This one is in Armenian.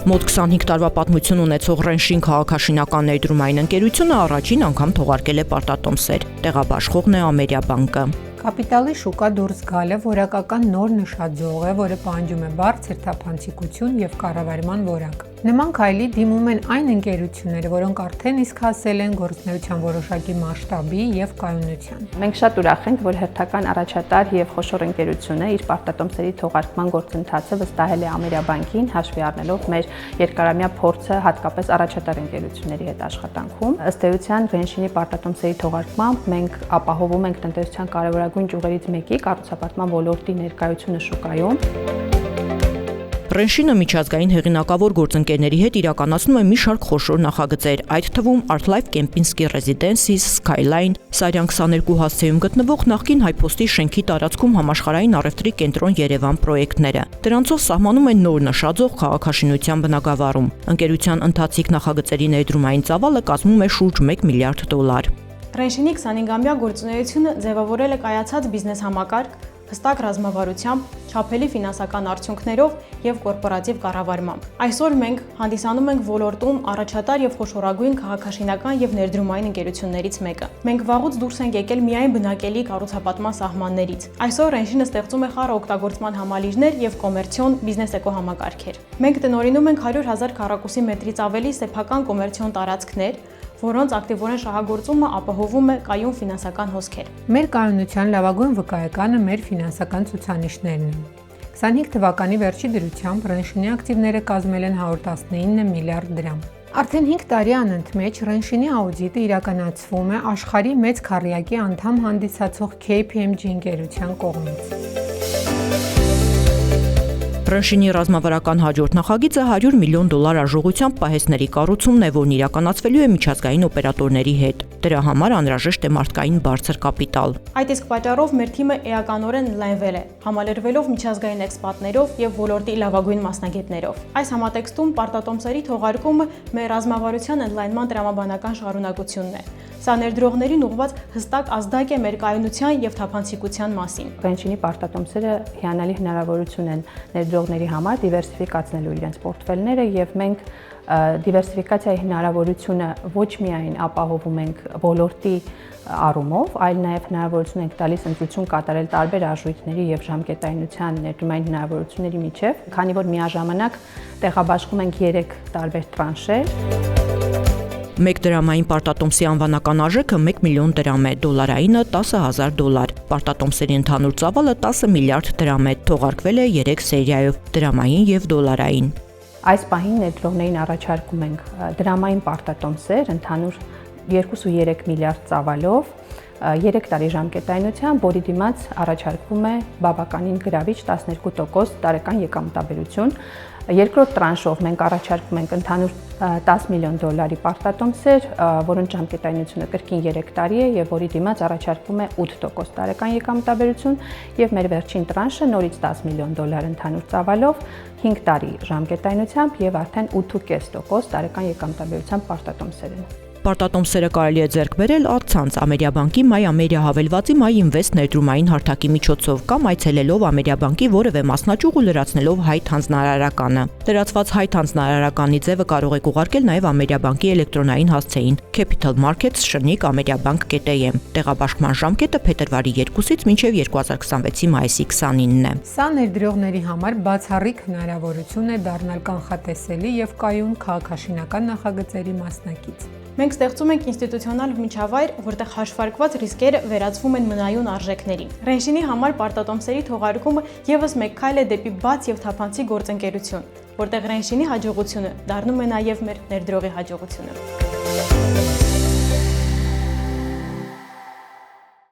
Մոտ 25 տարվա պատմություն ունեցող Ռենշին քաղաքաշինական ներդրումային ընկերությունը առաջին անգամ թողարկել է պարտատոմսեր։ Տեղաբաշխողն է Ամերիաբանկը։ Կապիտալի շուկա դուրս գալը որակական նոր նշաձող է, որը պահանջում է բարձր թափանցիկություն և կառավարման որակ։ Նման քայլի դիմում են այն ընկերությունները, որոնք արդեն իսկ հասել են գործունեության որոշակի մասշտաբի և կայունության։ Մենք շատ ուրախ ենք, որ հերթական առաջատար և խոշոր ընկերությունը իր պարտատոմսերի թողարկման գործընթացը վստահել է Ամերիաբանկին, հաշվի առնելով մեր երկարամյա փորձը հատկապես առաջատար ընկերությունների հետ աշխատանքում։ Ըստ էության Ռենշինի պարտատոմսերի թողարկմամբ մենք ապահովում ենք տնտեսության կարևորագույն ճյուղերից մեկի կառուցապատման ոլորտի ներկայությունը շուկայում։ Ռենշինը միջազգային հեղինակավոր գործընկերների հետ իրականացնում է մի շարք խոշոր նախագծեր, այդ թվում Artlife Kempinski Residences, Skyline, Սարյան 22 հասցեում գտնվող նախկին Հայփոստի շենքի տարածքում համաշխարհային առևտրի կենտրոն Երևան պրոյեկտները։ Դրանցով սահմանում են նոր նշաձող քաղաքաշինության բնագավառում։ Ընկերության ընթացիկ նախագծերի ներդրումային ծավալը կազմում է շուրջ $1 միլիարդ։ Ռենշինի 25-ամյա գործունեությունը ձևավորել է կայացած բիզնես համակարգ, հստակ ռազմավարությամբ, չափելի ֆինանսական արդյունքներով և կորպորատիվ կառավարմամբ։ Այսօր մենք հանդիսանում ենք ոլորտում առաջատար և խոշորագույն քաղաքաշինական և ներդրումային ընկերություններից մեկը։ Մենք վաղուց դուրս ենք եկել միայն բնակելի կառուցապատման սահմաններից։ Այսօր Ռենշինը ստեղծում է խառը օգտագործման համալիրներ և կոմերցիոն բիզնես էկոհամակարգեր։ Մենք տնօրինում ենք 100,000 քառակուսի մետրից ավելի սեփական կոմերցիոն տարածքներ, որոնց ակտիվորեն շահագործումը ապահովում է կայուն ֆինանսական հոսքեր։ Մեր կայունության լավագույն վկայականը մեր ֆինանսական ցուցանիշներն են։ 25 թվականի վերջի դրությամբ Ռենշինի ակտիվները կազմել են $119 միլիարդ։ Արդեն 5 տարի անընդմեջ Ռենշինի աուդիտը իրականացվում է աշխարհի մեծ քառյակի անդամ հանդիսացող KPMG ընկերության կողմից։ Ռենշինի ռազմավարական հաջորդ նախագիծը $100 միլիոն արժողությամբ պահեստների կառուցումն է, որն իրականացվելու է միջազգային օպերատորների հետ։ Դրա համար անհրաժեշտ է մարդկային բարձր կապիտալ։ Այդ իսկ պատճառով մեր թիմը էականորեն լայնվել է, համալրվելով միջազգային էքսպատներով և ոլորտի լավագույն մասնագետներով։ Այս համատեքստում պարտատոմսերի թողարկումը մեր ռազմավարության ընդլայնման տրամաբանական շարունակությունն է։ Սա ներդրողներին ուղղված հստակ ազդակ է մեր կայունության և թափանցիկության մասին։ Ռենշինի պարտատոմսերը հիանալի հնարավորություն են ներդրողների համար դիվերսիֆիկացնելու իրենց պորտֆելները և մենք դիվերսիֆիկացիայի հնարավորությունը ոչ միայն ապահովում ենք ոլորտի առումով, այլ նաև հնարավորություն ենք տալիս ընտրություն կատարել տարբեր արժույթների և ժամկետայնության ներդրումային հնարավորությունների միջև, քանի որ միաժամանակ տեղաբաշխում ենք 3 տարբեր տրանշեր։ Մեկ դրամային պարտատոմսի անվանական արժեքը $1 միլիոն է, դոլարայինը $10,000։ Պարտատոմսերի ընդհանուր ծավալը $10 միլիարդ է, թողարկվել է 3 սերիայով՝ դրամային և դոլարային։ Այս պահին ներդրողներին առաջարկում ենք դրամային պարտատոմսեր ընդհանուր 2.3 միլիարդ ծավալով 3 տարի ժամկետայնությամբ, որի դիմաց առաջարկվում է բավականին գրավիչ 12% տարեկան եկամտաբերություն։ Երկրորդ տրանշով մենք առաջարկում ենք ընդհանուր $10 միլիոն պարտատոմսեր, որոնց ժամկետայնությունը կրկին 3 տարի է և որի դիմաց առաջարկվում է 8% տարեկան եկամտաբերություն, և մեր վերջին տրանշը նորից $10 միլիոն ընդհանուր ծավալով 5 տարի ժամկետայնությամբ և արդեն 8.5% տարեկան եկամտաբերությամբ պարտատոմսեր են։ Պարտատոմսերը կարելի է ձեռք բերել առցանց Ամերիաբանկի My Ameria հավելվածի My Invest ներդրումային հարթակի միջոցով կամ այցելելով Ամերիաբանկի որևէ մասնաճյուղ ու լրացնելով Հայթ հանձնարարականը։ Լրացված Հայթ հանձնարարականի ձևը կարող եք ուղարկել նաև Ամերիաբանկի էլեկտրոնային հասցեին Capital Markets /Ameriabank.am։ Տեղաբաշխման ժամկետը փետրվարի 2-ից մինչև 2026-ի մայիսի 29-ն է։ Սա ներդրողների համար բացառիկ հնարավորություն է դառնալ կանխատեսելի և կայուն քաղաքաշինական նախագծերի մասնակից։ Մենք ստեղծում ենք ինստիտուցիոնալ միջավայր, որտեղ հաշվարկված ռիսկերը վերածվում են մնայուն արժեքների։ Ռենշինի համար պարտատոմսերի թողարկումը ևս մեկ քայլ է դեպի բաց և թափանցիկ գործընկերություն, որտեղ Ռենշինի հաջողությունը դառնում է նաև մեր ներդրողի հաջողությունը։